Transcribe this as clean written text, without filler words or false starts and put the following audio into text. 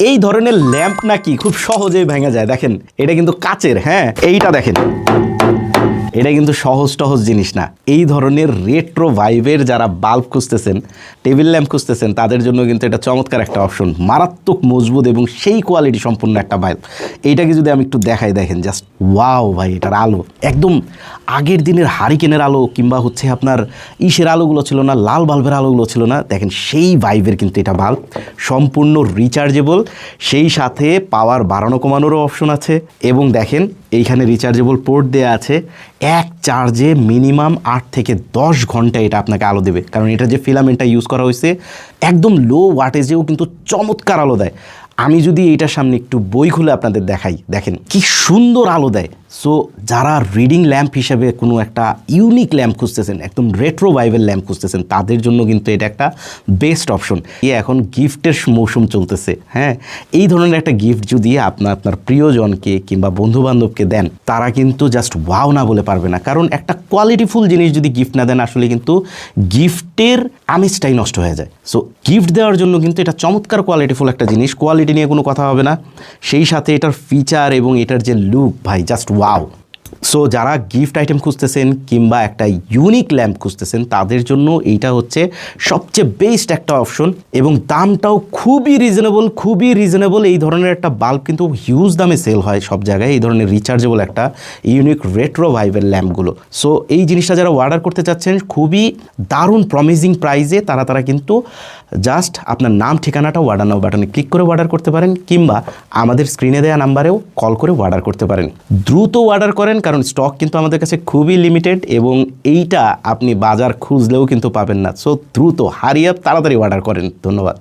এই ধরনের ল্যাম্প নাকি খুব সহজেই ভেঙে যায়। দেখেন এটা কিন্তু কাচের, হ্যাঁ এইটা দেখেন, এটা কিন্তু সহজ টহজ জিনিস না। এই ধরনের রেট্রো ভাইবের যারা বাল্ব খুঁজতেছেন, টেবিল ল্যাম্প খুঁজতেছেন, তাদের জন্য কিন্তু এটা চমৎকার একটা অপশন। মারাত্মক মজবুত এবং সেই কোয়ালিটি সম্পূর্ণ একটা বাল্ব। এইটাকে যদি আমি একটু দেখাই, দেখেন জাস্ট ওয়াও ভাই, এটার আলো একদম আগের দিনের হারিকেনের আলো কিংবা হচ্ছে আপনার ইসের আলোগুলো ছিল না, লাল বাল্বের আলোগুলো ছিল না, দেখেন সেই ভাইবের কিন্তু এটা বাল্ব। সম্পূর্ণ রিচার্জেবল, সেই সাথে পাওয়ার বাড়ানো কমানোরও অপশন আছে। এবং দেখেন এইখানে রিচার্জেবল পোর্ট দেওয়া আছে। এক চার্জে মিনিমাম 8 থেকে 10 ঘন্টা এটা আপনাকে আলো দেবে, কারণ এটা যে ফিলামেন্টটা ইউজ করা হয়েছে একদম লো ওয়াটেজেও কিন্তু চমৎকার আলো দেয়। আমি যদি এইটার সামনে একটু বই খুলে আপনাদের দেখাই, দেখেন কি সুন্দর আলো দেয়। সো যারা রিডিং ল্যাম্প হিসেবে কোনো একটা ইউনিক ল্যাম্প খুঁজতেছেন, একদম রেট্রো ভাইবের ল্যাম্প খুঁজতেছেন, তাদের জন্য কিন্তু এটা একটা বেস্ট অপশন। এখন গিফটের মৌসুম চলতেছে, হ্যাঁ এই ধরনের একটা গিফট যদি আপনার প্রিয়জনকে কিংবা বন্ধুবান্ধবকে দেন, তারা কিন্তু জাস্ট ওয়াও না বলে পারবে না। কারণ একটা কোয়ালিটিফুল জিনিস যদি গিফট না দেন, আসলে কিন্তু গিফটের আমেজটাই নষ্ট হয়ে যায়। সো গিফট দেওয়ার জন্য কিন্তু এটা চমৎকার কোয়ালিটিফুল একটা জিনিস, কোয়ালিটি নিয়ে কোনো কথা হবে না। সেই সাথে এটার ফিচার এবং এটার যে লুক ভাই, জাস্ট ওয়াও। সো যারা গিফট আইটেম খুঁজতেছেন কিংবা একটা ইউনিক ল্যাম্প খুঁজতেছেন, তাদের জন্য এইটা হচ্ছে সবচেয়ে বেস্ট একটা অপশন। এবং দামটাও খুবই রিজনেবল। এই ধরনের একটা বাল্ব কিন্তু হিউজ দামে সেল হয় সব জায়গায়, এই ধরনের রিচার্জেবল একটা ইউনিক রেট্রো ভাইবের ল্যাম্পগুলো। সো এই জিনিসটা যারা অর্ডার করতে চাচ্ছেন খুবই দারুণ প্রমিজিং প্রাইসে, তারা কিন্তু জাস্ট আপনার নাম ঠিকানাটা অর্ডার নাও বাটনে ক্লিক করে অর্ডার করতে পারেন, কিংবা আমাদের স্ক্রিনে দেওয়া নাম্বারেও কল করে অর্ডার করতে পারেন। দ্রুত অর্ডার করেন, কারণ স্টক কিন্তু আমাদের কাছে খুবই লিমিটেড এবং এইটা আপনি বাজার খুঁজলেও কিন্তু পাবেন না। সো দ্রুত হারিয়ে তাড়াতাড়ি অর্ডার করেন। ধন্যবাদ।